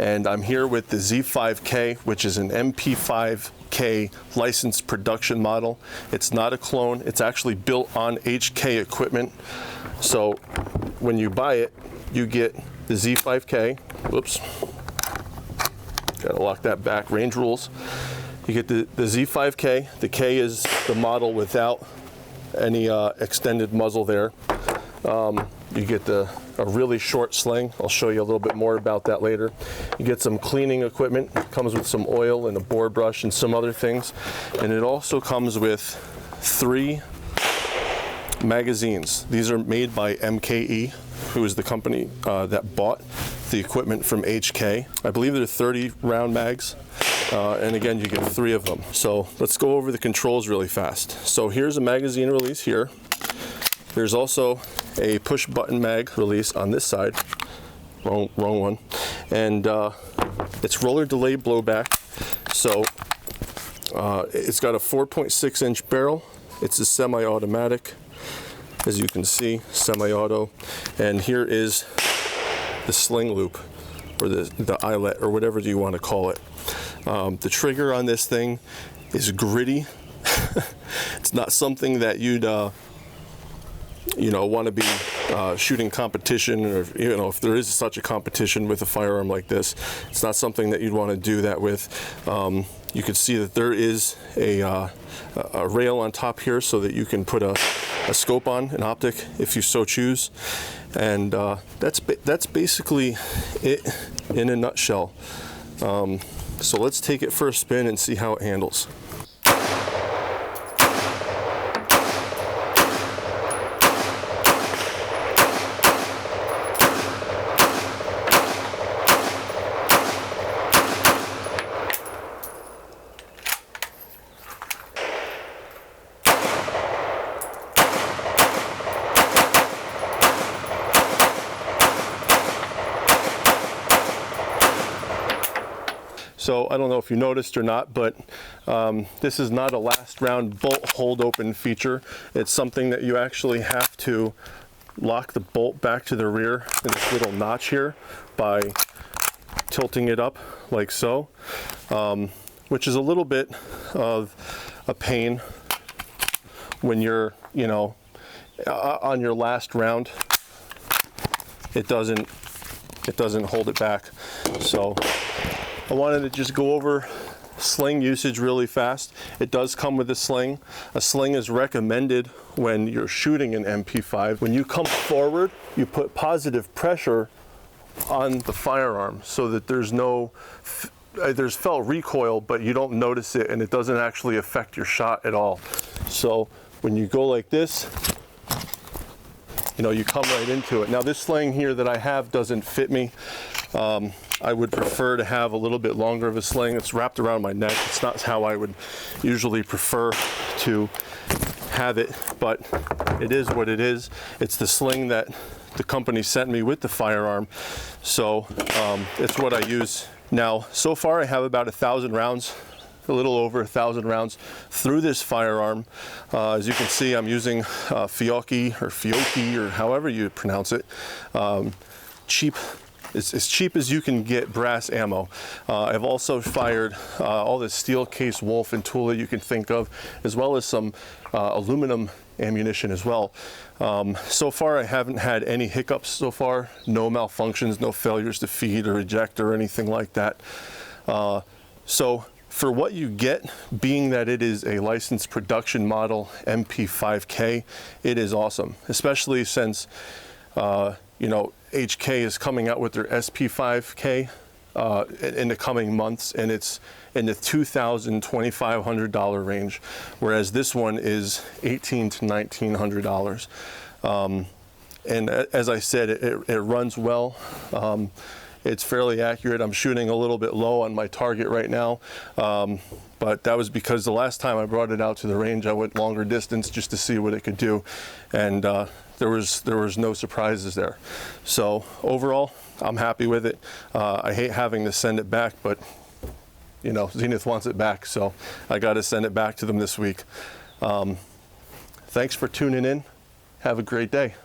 and I'm here with the Z-5K, which is an MP5K licensed production model. It's not a clone, it's actually built on HK equipment. So when you buy it, you get the Z-5K, whoops, gotta lock that back, range rules. You get the Z-5K, the K is the model without any extended muzzle there. You get a really short sling. I'll show you a little bit more about that later. You get some cleaning equipment. It comes with some oil and a board brush and some other things. And it also comes with 3 magazines. These are made by MKE, who is the company that bought the equipment from HK. I believe they're 30 round mags. And again, you get 3 of them. So let's go over the controls really fast. So here's a magazine release here. There's also a push button mag release on this side. Wrong one. And it's roller delay blowback. So it's got a 4.6 inch barrel. It's a semi-automatic, as you can see, semi-auto. And here is the sling loop, or the eyelet, or whatever you want to call it. The trigger on this thing is gritty. It's not something that you'd want to be shooting competition, or if there is such a competition with a firearm like this, it's not something that you'd want to do that with. You can see that there is a rail on top here so that you can put a scope on, an optic, if you so choose. And that's basically it in a nutshell. So let's take it for a spin and see how it handles. So I don't know if you noticed or not, but this is not a last round bolt hold open feature. It's something that you actually have to lock the bolt back to the rear in this little notch here by tilting it up like so, which is a little bit of a pain when you're, on your last round. It doesn't hold it back. So I wanted to just go over sling usage really fast. It does come with a sling. A sling is recommended when you're shooting an MP5. When you come forward, you put positive pressure on the firearm so that there's felt recoil, but you don't notice it, and it doesn't actually affect your shot at all. So when you go like this, you come right into it. Now this sling here that I have doesn't fit me. I would prefer to have a little bit longer of a sling. It's wrapped around my neck. It's not how I would usually prefer to have it, but it is what it is. It's the sling that the company sent me with the firearm, so it's what I use. Now, so far I have about 1,000 rounds, a little over 1,000 rounds through this firearm. As you can see, I'm using Fiocchi, or however you pronounce it. Cheap. It's as cheap as you can get brass ammo. I've also fired all this steel case Wolf and Tula you can think of, as well as some aluminum ammunition as well. So far I haven't had any hiccups so far, no malfunctions, no failures to feed or eject or anything like that. So for what you get, being that it is a licensed production model MP5K, it is awesome, especially since HK is coming out with their SP5K in the coming months, and it's in the $2,000 to $2,500 range, whereas this one is $1,800 to $1,900. And as I said, it runs well. It's fairly accurate. I'm shooting a little bit low on my target right now, but that was because the last time I brought it out to the range, I went longer distance just to see what it could do, and there was no surprises there. So overall, I'm happy with it. I hate having to send it back, but Zenith wants it back, so I got to send it back to them this week. Thanks for tuning in. Have a great day.